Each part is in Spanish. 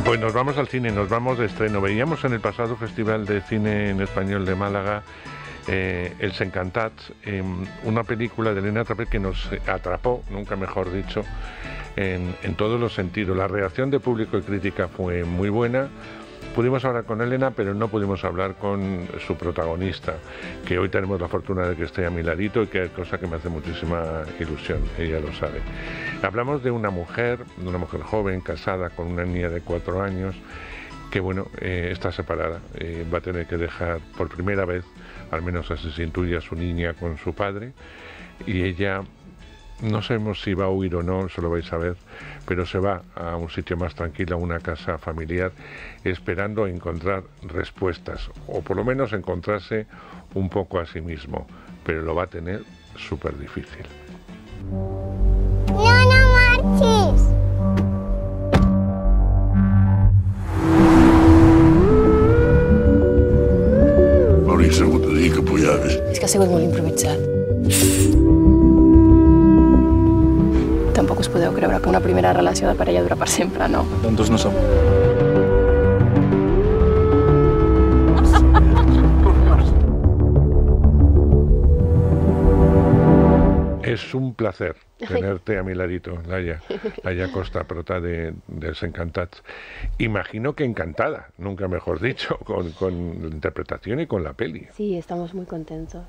Pues nos vamos al cine, nos vamos de estreno. Veíamos en el pasado Festival de Cine en Español de Málaga Els Encantats, una película de Elena Trapet que nos atrapó, nunca mejor dicho, en todos los sentidos. La reacción de público y crítica fue muy buena. Pudimos hablar con Elena, pero no pudimos hablar con su protagonista, que hoy tenemos la fortuna de que esté a mi ladito y que es cosa que me hace muchísima ilusión, ella lo sabe. Hablamos de una mujer joven, casada con una niña de 4 años, que bueno, está separada, va a tener que dejar por primera vez, al menos así se intuye, a su niña con su padre, y ella... No sabemos si va a huir o no, eso lo vais a ver, pero se va a un sitio más tranquilo, a una casa familiar, esperando encontrar respuestas, o por lo menos encontrarse un poco a sí mismo, pero lo va a tener súper difícil. ¡No marches! Hauria sabut de dir que pujaves. És que ha sigut molt improvisat. Tampoc us podeu creure que una primera relació de parella dura per sempre, no? Tontos no som. Es un placer tenerte a mi ladito, Laia Costa, prota de Els Encantats. Imagino que encantada, nunca mejor dicho, con la interpretación y con la peli. Sí, estamos muy contentos.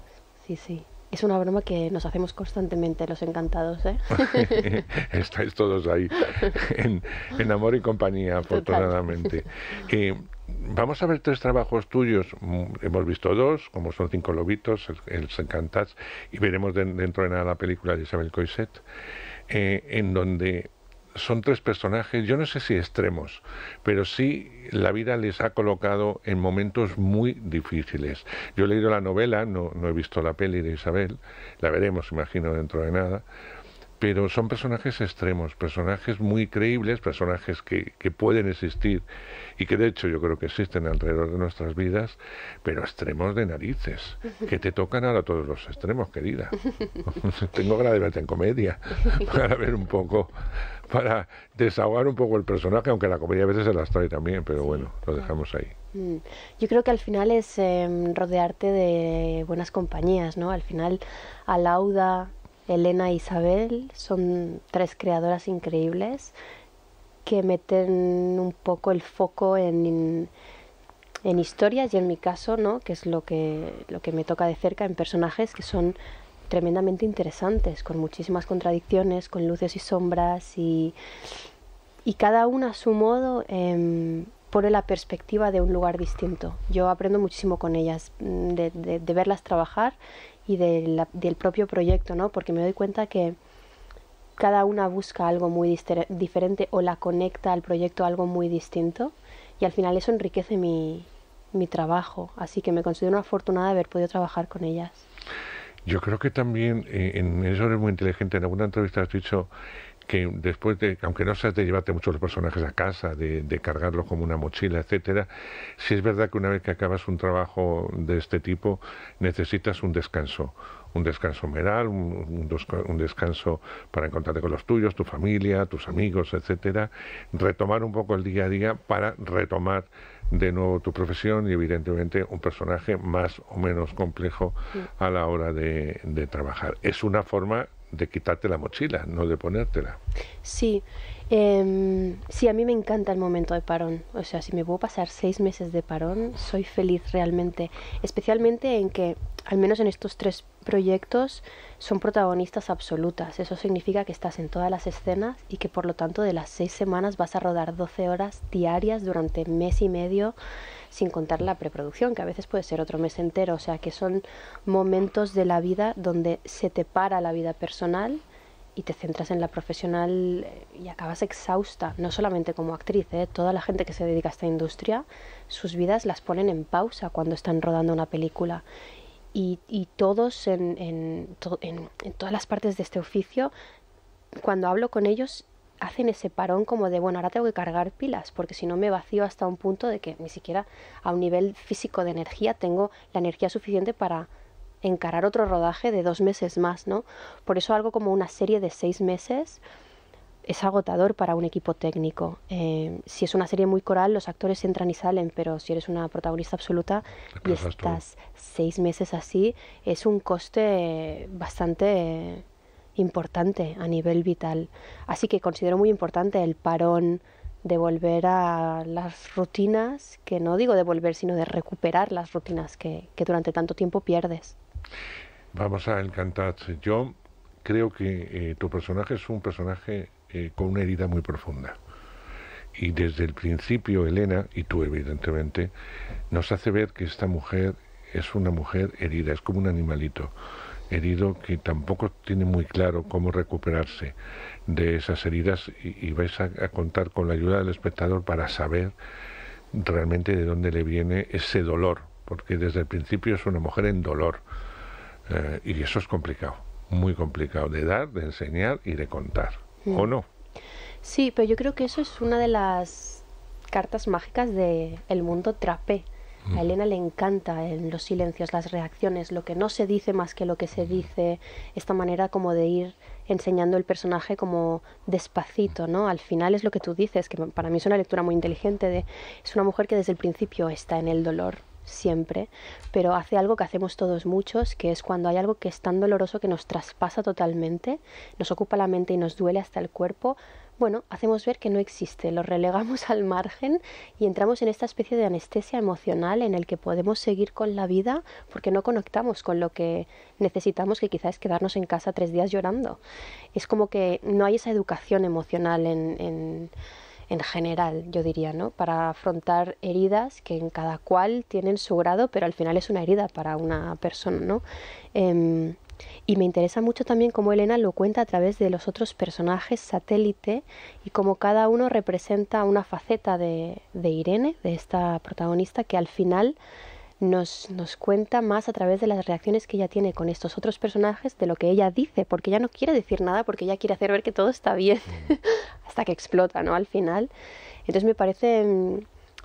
Sí, sí. Es una broma que nos hacemos constantemente los encantados, ¿eh? Estáis todos ahí, en amor y compañía, afortunadamente. Vamos a ver 3 trabajos tuyos. Hemos visto 2, como son 5 lobitos, Els Encantats, y veremos dentro de nada la película de Isabel Coixet, en donde son 3 personajes, yo no sé si extremos, pero sí la vida les ha colocado en momentos muy difíciles. Yo he leído la novela, no he visto la peli de Isabel, la veremos, imagino, dentro de nada, pero son personajes extremos, personajes muy creíbles, personajes que pueden existir y que de hecho yo creo que existen alrededor de nuestras vidas, pero extremos de narices, que te tocan ahora todos los extremos, querida. Tengo ganas de verte en comedia, para ver un poco, para desahogar un poco el personaje, aunque la comedia a veces se las trae también, pero bueno, lo dejamos ahí. Yo creo que al final es rodearte de buenas compañías, ¿no? Al final, Alauda, Elena e Isabel son 3 creadoras increíbles que meten un poco el foco en historias y en mi caso, ¿no? Que es lo que me toca de cerca, en personajes que son tremendamente interesantes, con muchísimas contradicciones, con luces y sombras y cada una a su modo pone la perspectiva de un lugar distinto. Yo aprendo muchísimo con ellas, de verlas trabajar y del propio proyecto, ¿no? Porque me doy cuenta que cada una busca algo muy diferente o la conecta al proyecto algo muy distinto y al final eso enriquece mi trabajo, así que me considero una afortunada de haber podido trabajar con ellas. Yo creo que también, en eso eres muy inteligente, en alguna entrevista has dicho que después de, aunque no seas de llevarte muchos los personajes a casa, de cargarlos como una mochila, etcétera, sí es verdad que una vez que acabas un trabajo de este tipo, necesitas un descanso moral, un descanso para encontrarte con los tuyos, tu familia, tus amigos, etcétera, retomar un poco el día a día para retomar de nuevo tu profesión y evidentemente un personaje más o menos complejo a la hora de trabajar. Es una forma de quitarte la mochila, no de ponértela. Sí, sí, a mí me encanta el momento de parón. O sea, si me puedo pasar 6 meses de parón, soy feliz realmente. Especialmente en que, al menos en estos 3 proyectos, son protagonistas absolutas. Eso significa que estás en todas las escenas y que por lo tanto de las 6 semanas vas a rodar 12 horas diarias durante mes y medio, sin contar la preproducción, que a veces puede ser otro mes entero. O sea, que son momentos de la vida donde se te para la vida personal y te centras en la profesional y acabas exhausta, no solamente como actriz, toda la gente que se dedica a esta industria, sus vidas las ponen en pausa cuando están rodando una película. Y todos en todas las partes de este oficio, cuando hablo con ellos, hacen ese parón como de, bueno, ahora tengo que cargar pilas, porque si no me vacío hasta un punto de que ni siquiera a un nivel físico de energía tengo la energía suficiente para encarar otro rodaje de 2 meses más, ¿no? Por eso algo como una serie de 6 meses es agotador para un equipo técnico. Si es una serie muy coral, los actores entran y salen, pero si eres una protagonista absoluta y estás 6 meses así, es un coste bastante importante a nivel vital. Así que considero muy importante el parón, de volver a las rutinas, que no digo de volver, sino de recuperar las rutinas que durante tanto tiempo pierdes. Vamos a Encantats. Yo creo que tu personaje es un personaje con una herida muy profunda. Y desde el principio Elena, y tú evidentemente, nos hace ver que esta mujer es una mujer herida, es como un animalito herido que tampoco tiene muy claro cómo recuperarse de esas heridas, y vais a contar con la ayuda del espectador para saber realmente de dónde le viene ese dolor, porque desde el principio es una mujer en dolor, y eso es complicado, muy complicado de dar, de enseñar y de contar, ¿o no? Sí, pero yo creo que eso es una de las cartas mágicas del mundo trapé. A Elena le encanta en los silencios, las reacciones, lo que no se dice más que lo que se dice, esta manera como de ir enseñando el personaje como despacito, ¿no? Al final es lo que tú dices, que para mí es una lectura muy inteligente, es una mujer que desde el principio está en el dolor, siempre, pero hace algo que hacemos todos muchos, que es cuando hay algo que es tan doloroso que nos traspasa totalmente, nos ocupa la mente y nos duele hasta el cuerpo. Bueno, hacemos ver que no existe, lo relegamos al margen y entramos en esta especie de anestesia emocional en el que podemos seguir con la vida porque no conectamos con lo que necesitamos, que quizás es quedarnos en casa 3 días llorando. Es como que no hay esa educación emocional en general, yo diría, ¿no? Para afrontar heridas que en cada cual tienen su grado, pero al final es una herida para una persona, ¿no? Y me interesa mucho también cómo Elena lo cuenta a través de los otros personajes satélite y cómo cada uno representa una faceta de Irene, de esta protagonista, que al final nos cuenta más a través de las reacciones que ella tiene con estos otros personajes de lo que ella dice, porque ella no quiere decir nada, porque ella quiere hacer ver que todo está bien, hasta que explota, ¿no? Al final. Entonces me parece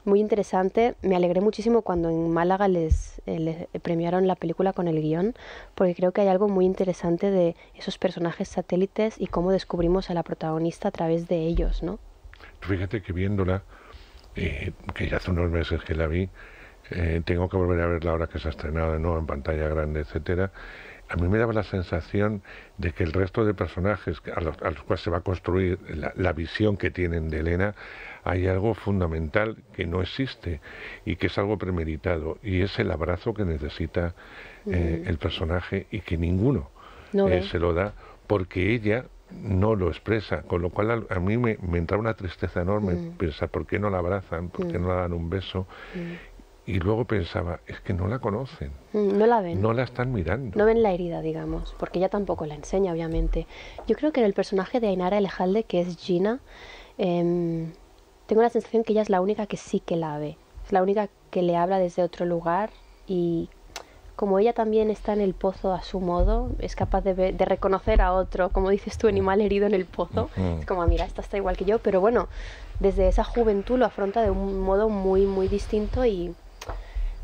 muy interesante. Me alegré muchísimo cuando en Málaga les premiaron la película con el guión, porque creo que hay algo muy interesante de esos personajes satélites y cómo descubrimos a la protagonista a través de ellos, ¿no? Fíjate que viéndola, que ya hace unos meses que la vi, tengo que volver a verla ahora que se ha estrenado de nuevo en pantalla grande, etcétera. A mí me daba la sensación de que el resto de personajes a los cuales se va a construir la visión que tienen de Elena, hay algo fundamental que no existe y que es algo premeditado, y es el abrazo que necesita el personaje y que ninguno se lo da, porque ella no lo expresa, con lo cual a mí me entra una tristeza enorme pensar por qué no la abrazan, por qué no le dan un beso. Y luego pensaba, es que no la conocen. No la ven. No la están mirando. No ven la herida, digamos, porque ella tampoco la enseña, obviamente. Yo creo que en el personaje de Ainara Elejalde, que es Gina, tengo la sensación que ella es la única que sí que la ve. Es la única que le habla desde otro lugar, y como ella también está en el pozo a su modo, es capaz de reconocer a otro, como dices tú, animal herido en el pozo. Es como, mira, esta está igual que yo, pero bueno, desde esa juventud lo afronta de un modo muy, muy distinto. Y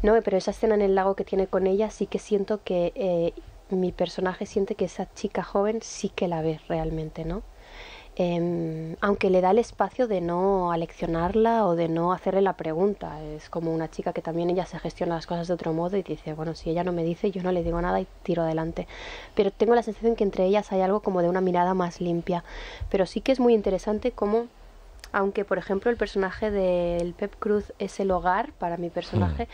no, pero esa escena en el lago que tiene con ella, sí que siento que mi personaje siente que esa chica joven sí que la ve realmente, ¿no? Aunque le da el espacio de no aleccionarla o de no hacerle la pregunta. Es como una chica que también ella se gestiona las cosas de otro modo y dice, bueno, si ella no me dice, yo no le digo nada y tiro adelante. Pero tengo la sensación que entre ellas hay algo como de una mirada más limpia. Pero sí que es muy interesante cómo, aunque por ejemplo el personaje del Pep Cruz es el hogar para mi personaje,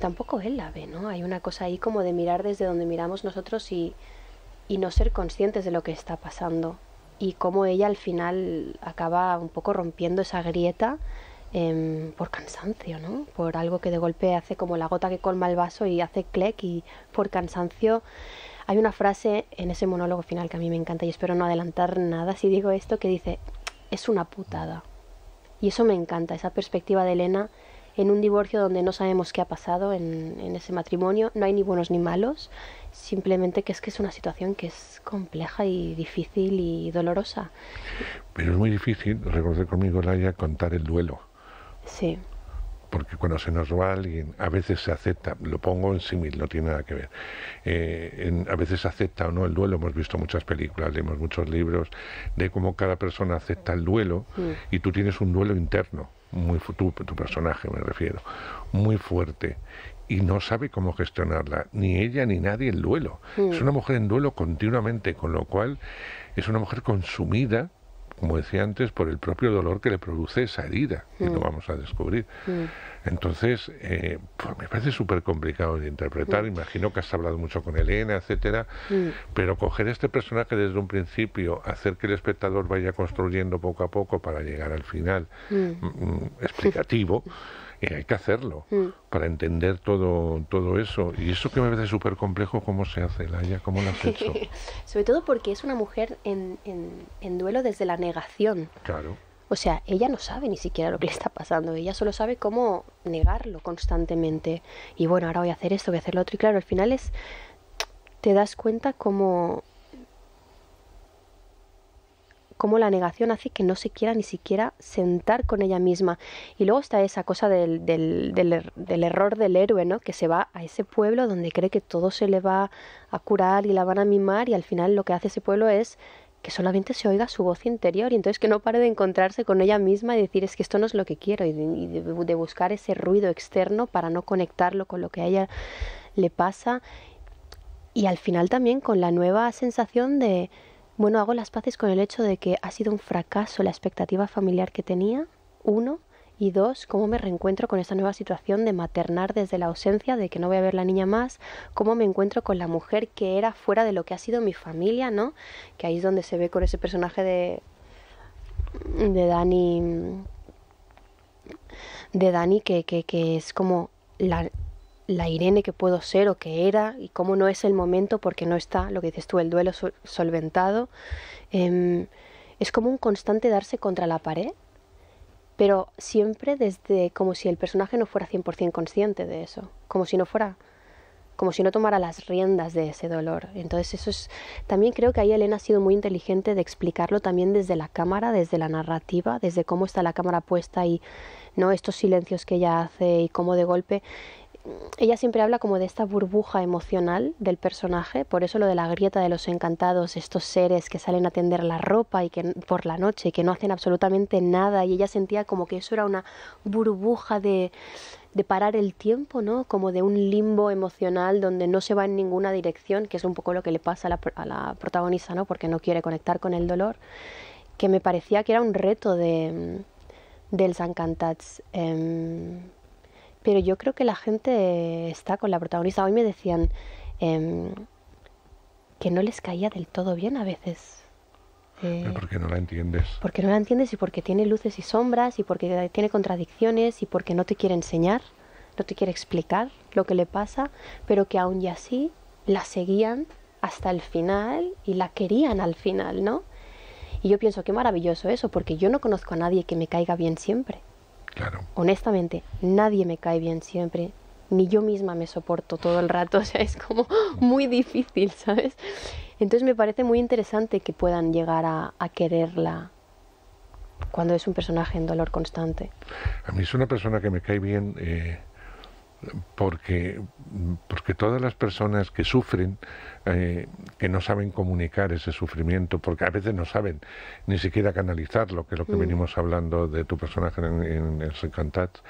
tampoco él la ve, ¿no? Hay una cosa ahí como de mirar desde donde miramos nosotros y no ser conscientes de lo que está pasando. Y cómo ella al final acaba un poco rompiendo esa grieta por cansancio, ¿no? Por algo que de golpe hace como la gota que colma el vaso y hace clec, y por cansancio. Hay una frase en ese monólogo final que a mí me encanta y espero no adelantar nada si digo esto, que dice, es una putada. Y eso me encanta, esa perspectiva de Elena en un divorcio donde no sabemos qué ha pasado en ese matrimonio. No hay ni buenos ni malos, simplemente que es una situación que es compleja y difícil y dolorosa. Pero es muy difícil, reconocer conmigo, Laia, contar el duelo. Sí. porque cuando se nos va alguien, a veces se acepta, lo pongo en símil, no tiene nada que ver, a veces se acepta o no el duelo. Hemos visto muchas películas, leemos muchos libros de cómo cada persona acepta el duelo, y tú tienes un duelo interno, tu personaje me refiero, muy fuerte, y no sabe cómo gestionarla, ni ella ni nadie el duelo. Es una mujer en duelo continuamente, con lo cual es una mujer consumida, como decía antes, por el propio dolor que le produce esa herida, y lo vamos a descubrir. Entonces, pues me parece súper complicado de interpretar. Imagino que has hablado mucho con Elena, etcétera, pero coger este personaje desde un principio, hacer que el espectador vaya construyendo poco a poco para llegar al final explicativo, hay que hacerlo para entender todo eso. Y eso que me parece súper complejo, ¿cómo se hace, Laia? ¿Cómo lo has hecho? Sobre todo porque es una mujer en duelo desde la negación. Claro. O sea, ella no sabe ni siquiera lo que le está pasando. Ella solo sabe cómo negarlo constantemente. Y bueno, ahora voy a hacer esto, voy a hacer lo otro. Y claro, al final te das cuenta cómo la negación hace que no se quiera ni siquiera sentar con ella misma. Y luego está esa cosa del error del héroe, ¿no? Que se va a ese pueblo donde cree que todo se le va a curar y la van a mimar, y al final lo que hace ese pueblo es que solamente se oiga su voz interior, y entonces que no pare de encontrarse con ella misma y decir, es que esto no es lo que quiero, y de buscar ese ruido externo para no conectarlo con lo que a ella le pasa. Y al final también con la nueva sensación de, bueno, hago las paces con el hecho de que ha sido un fracaso la expectativa familiar que tenía, 1, y 2, cómo me reencuentro con esta nueva situación de maternar desde la ausencia, de que no voy a ver la niña más, cómo me encuentro con la mujer que era fuera de lo que ha sido mi familia, ¿no? Que ahí es donde se ve con ese personaje de Dani, que es como la Irene que puedo ser o que era, y cómo no es el momento porque no está, lo que dices tú, el duelo solventado. Es como un constante darse contra la pared, pero siempre desde como si el personaje no fuera 100% consciente de eso, como si no tomara las riendas de ese dolor. Entonces eso es, también creo que ahí Elena ha sido muy inteligente de explicarlo también desde la cámara, desde la narrativa, desde cómo está la cámara puesta y no estos silencios que ella hace, y cómo de golpe ella siempre habla como de esta burbuja emocional del personaje, por eso lo de la grieta de los encantados, estos seres que salen a tender la ropa y que por la noche, que no hacen absolutamente nada, y ella sentía como que eso era una burbuja de parar el tiempo, ¿no? Como de un limbo emocional donde no se va en ninguna dirección, que es un poco lo que le pasa a la protagonista, ¿no? Porque no quiere conectar con el dolor, que me parecía que era un reto dels encantats. Pero yo creo que la gente está con la protagonista. Hoy me decían que no les caía del todo bien a veces. Porque no la entiendes. Porque no la entiendes, y porque tiene luces y sombras, y porque tiene contradicciones, y porque no te quiere enseñar, no te quiere explicar lo que le pasa, pero que aún y así la seguían hasta el final y la querían al final, ¿no? Y yo pienso, qué maravilloso eso, porque yo no conozco a nadie que me caiga bien siempre. Claro. Honestamente, nadie me cae bien siempre, ni yo misma me soporto todo el rato, o sea, es como muy difícil, ¿sabes? Entonces me parece muy interesante que puedan llegar a quererla cuando es un personaje en dolor constante. A mí es una persona que me cae bien porque todas las personas que sufren, que no saben comunicar ese sufrimiento, porque a veces no saben ni siquiera canalizarlo, que es lo que venimos hablando de tu personaje en Els Encantats,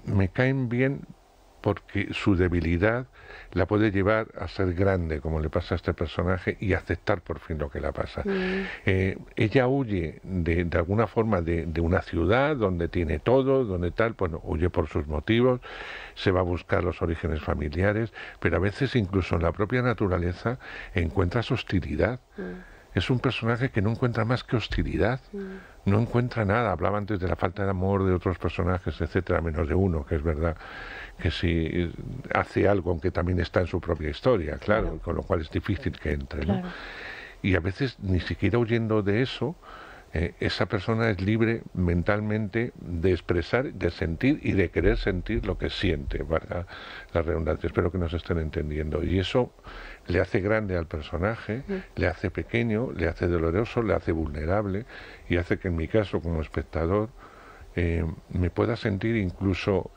me caen bien porque su debilidad la puede llevar a ser grande, como le pasa a este personaje, y aceptar por fin lo que le pasa. Ella huye de alguna forma de una ciudad donde tiene todo, donde tal, bueno, huye por sus motivos, se va a buscar los orígenes familiares, pero a veces incluso en la propia naturaleza encuentras hostilidad. Es un personaje que no encuentra más que hostilidad, no encuentra nada. Hablaba antes de la falta de amor de otros personajes, etcétera, menos de uno, que es verdad que sí hace algo, aunque también está en su propia historia, claro. Con lo cual es difícil que entre, ¿no? Y a veces ni siquiera huyendo de eso, esa persona es libre mentalmente de expresar, de sentir y de querer sentir lo que siente, ¿verdad? La redundancia, espero que nos estén entendiendo. Y eso le hace grande al personaje, le hace pequeño, le hace doloroso, le hace vulnerable, y hace que en mi caso como espectador me pueda sentir incluso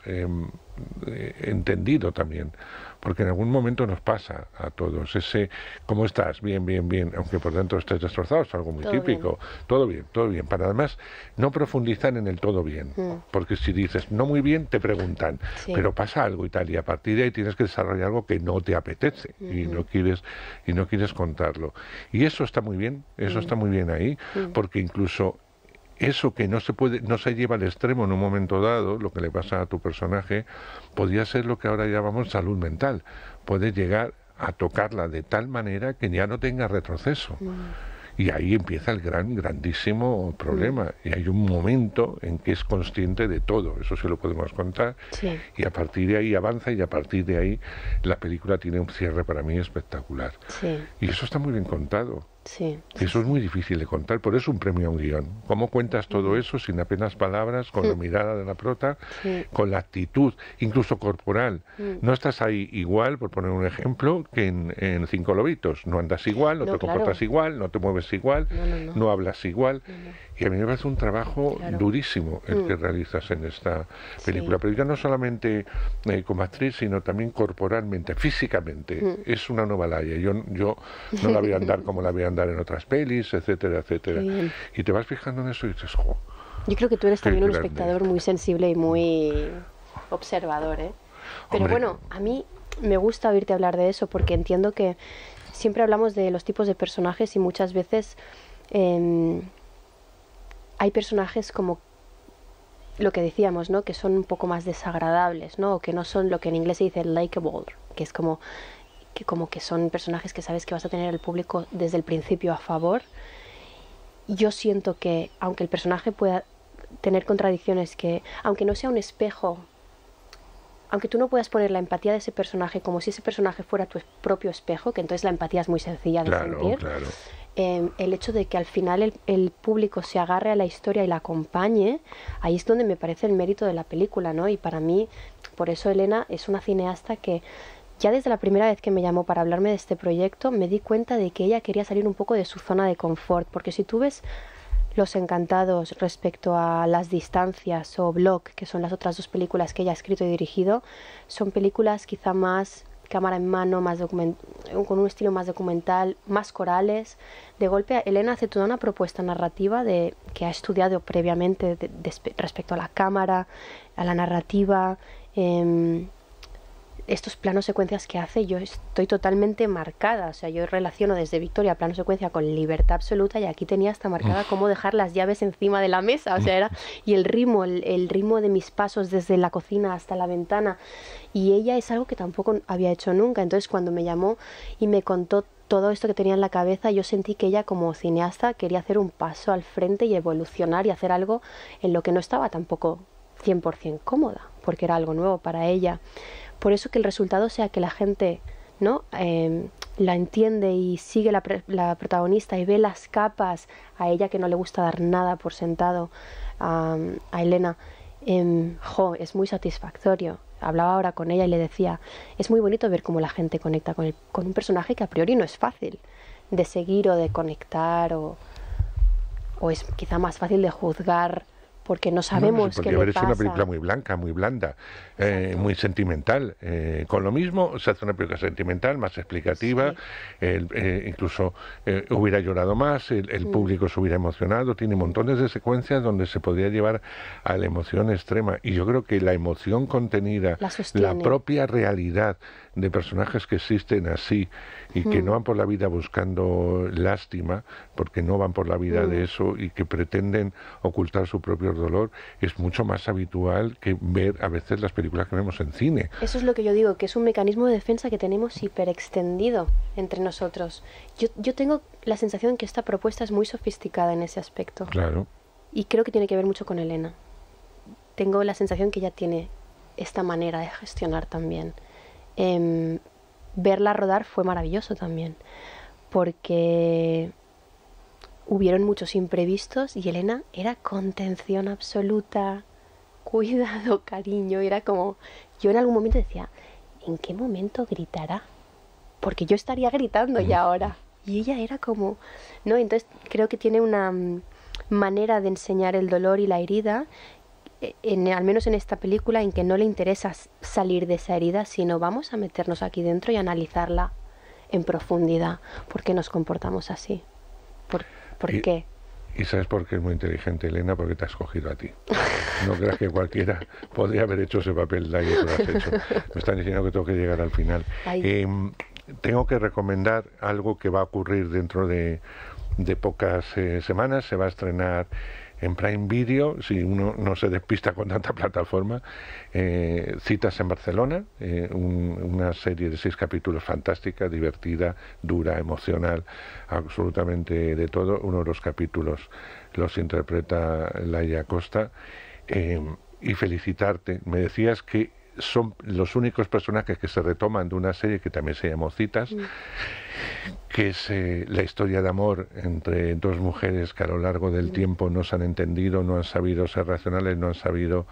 entendido también, porque en algún momento nos pasa a todos ese ¿cómo estás? Bien, bien, bien, aunque por dentro estés destrozado, es algo muy Todo típico. bien. Todo bien, para además no profundizar en el todo bien, porque si dices no muy bien te preguntan, Sí. pero pasa algo y tal, y a partir de ahí tienes que desarrollar algo que no te apetece y no quieres contarlo, y eso está muy bien, está muy bien ahí, porque incluso eso que no se lleva al extremo en un momento dado, lo que le pasa a tu personaje, podría ser lo que ahora llamamos salud mental. Puede llegar a tocarla de tal manera que ya no tenga retroceso. Y ahí empieza el grandísimo problema. Y hay un momento en que es consciente de todo, eso sí lo podemos contar. Sí. Y a partir de ahí avanza, y a partir de ahí la película tiene un cierre para mí espectacular. Sí. Y eso está muy bien contado. Sí. Eso es muy difícil de contar, por eso un premio a un guión. ¿Cómo cuentas todo eso sin apenas palabras, con la mirada de la prota, con la actitud, incluso corporal? No estás ahí igual, por poner un ejemplo, que en Cinco Lobitos. No andas igual, no te comportas igual, no te mueves igual, no hablas igual. Y a mí me parece un trabajo durísimo el que realizas en esta película. Pero ya no solamente como actriz, sino también corporalmente, físicamente. Es una novalaya. Yo no la voy a andar como la voy a andar en otras pelis, etcétera, etcétera. Y te vas fijando en eso y dices, jo. Yo creo que tú eres también un grande. espectador muy sensible y muy observador, ¿eh? Pero Hombre. bueno, a mí me gusta oírte hablar de eso porque entiendo que siempre hablamos de los tipos de personajes y muchas veces hay personajes como lo que decíamos, ¿no? Que son un poco más desagradables, ¿no? O que no son lo que en inglés se dice likeable, que es como que son personajes que sabes que vas a tener al público desde el principio a favor. Yo siento que aunque el personaje pueda tener contradicciones, que aunque no sea un espejo, aunque tú no puedas poner la empatía de ese personaje como si ese personaje fuera tu propio espejo, que entonces la empatía es muy sencilla de sentir. Claro. El hecho de que al final el público se agarre a la historia y la acompañe, ahí es donde me parece el mérito de la película, ¿no? Y para mí, por eso Elena es una cineasta que ya desde la primera vez que me llamó para hablarme de este proyecto, me di cuenta de que ella quería salir un poco de su zona de confort, porque si tú ves Los Encantados respecto a Las Distancias o Block, que son las otras dos películas que ella ha escrito y dirigido, son películas quizá más cámara en mano, con un estilo más documental, más corales. De golpe, Elena hace toda una propuesta narrativa que ha estudiado previamente respecto a la cámara, a la narrativa. Estos planos secuencias que hace, yo estoy totalmente marcada. O sea, yo relaciono desde Victoria plano secuencia con libertad absoluta, y aquí tenía hasta marcada cómo dejar las llaves encima de la mesa. O sea, y el ritmo de mis pasos desde la cocina hasta la ventana. Y ella es algo que tampoco había hecho nunca. Entonces, cuando me llamó y me contó todo esto que tenía en la cabeza, yo sentí que ella como cineasta quería hacer un paso al frente y evolucionar y hacer algo en lo que no estaba tampoco 100% cómoda, porque era algo nuevo para ella. Por eso que el resultado sea que la gente, ¿no? La entiende y sigue la protagonista y ve las capas, a ella que no le gusta dar nada por sentado, a Elena, es muy satisfactorio. Hablaba ahora con ella y le decía, es muy bonito ver cómo la gente conecta con un personaje que a priori no es fácil de seguir o de conectar, o es quizá más fácil de juzgar, porque no sabemos qué le pasa. Es una película muy blanca, muy blanda, muy sentimental. Con lo mismo se hace una película sentimental, más explicativa, incluso hubiera llorado más, el público se hubiera emocionado. Tiene montones de secuencias donde se podría llevar a la emoción extrema. Y yo creo que la emoción contenida, la propia realidad de personajes que existen así y que no van por la vida buscando lástima, porque no van por la vida de eso, y que pretenden ocultar su propio dolor, es mucho más habitual que ver a veces las películas que vemos en cine. Eso es lo que yo digo, que es un mecanismo de defensa que tenemos hiperextendido entre nosotros. Yo tengo la sensación que esta propuesta es muy sofisticada en ese aspecto. Claro. Y creo que tiene que ver mucho con Elena. Tengo la sensación que ella tiene esta manera de gestionar también. Verla rodar fue maravilloso también, porque hubieron muchos imprevistos y Elena era contención absoluta, cuidado, cariño. Era como, yo en algún momento decía, ¿en qué momento gritará? Porque yo estaría gritando ya ahora. Y ella era como, ¿no? Entonces creo que tiene una manera de enseñar el dolor y la herida al menos en esta película, en que no le interesa salir de esa herida, sino vamos a meternos aquí dentro y analizarla en profundidad. ¿Por qué nos comportamos así? ¿Por qué? Y sabes por qué es muy inteligente, Elena, porque te ha escogido a ti. No creas que cualquiera podría haber hecho ese papel de ahí que lo has hecho. Me están diciendo que tengo que llegar al final. Tengo que recomendar algo que va a ocurrir dentro de pocas semanas. Se va a estrenar en Prime Video, si uno no se despista con tanta plataforma, Citas en Barcelona, una serie de 6 capítulos fantástica, divertida, dura, emocional, absolutamente de todo. Uno de los capítulos los interpreta Laia Costa, y felicitarte. Me decías que son los únicos personajes que se retoman de una serie que también se llamó Citas, que es la historia de amor entre dos mujeres que a lo largo del tiempo no se han entendido, no han sabido ser racionales, no han sabido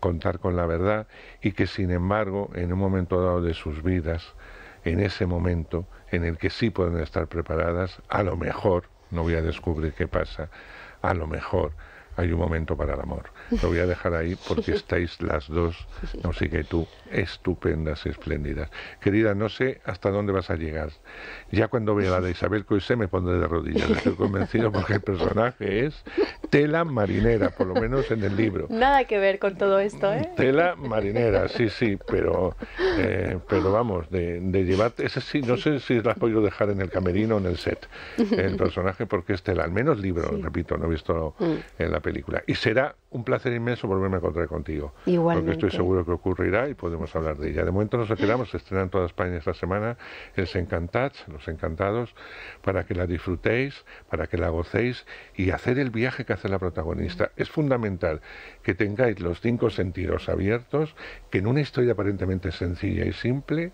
contar con la verdad, y que sin embargo en un momento dado de sus vidas, en ese momento en el que sí pueden estar preparadas, a lo mejor, no voy a descubrir qué pasa, a lo mejor hay un momento para el amor. Lo voy a dejar ahí porque estáis las dos, no sé que tú, estupendas y espléndidas. Querida, no sé hasta dónde vas a llegar. Ya cuando vea la de Isabel Coixet me pondré de rodillas. Estoy convencido porque el personaje es tela marinera, por lo menos en el libro. Nada que ver con todo esto, ¿eh? Tela marinera, sí, pero vamos, de llevarte, ese sí, no sé si la has podido dejar en el camerino o en el set, el personaje, porque es tela, al menos libro, repito, no he visto en la película. Y será un placer inmenso volverme a encontrar contigo. Igualmente. Porque estoy seguro que ocurrirá y podemos hablar de ella. De momento nos retiramos, se estrena en toda España esta semana Els Encantats, Los Encantados, para que la disfrutéis, para que la gocéis y hacer el viaje que hace la protagonista. Es fundamental que tengáis los 5 sentidos abiertos, que en una historia aparentemente sencilla y simple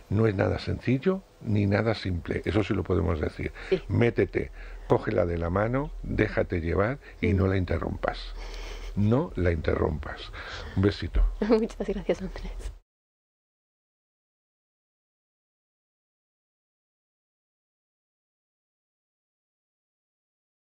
no es nada sencillo ni nada simple, eso sí lo podemos decir. Sí. Métete, cógela de la mano, déjate llevar y no la interrumpas. No la interrumpas. Un besito. Muchas gracias, Andrés.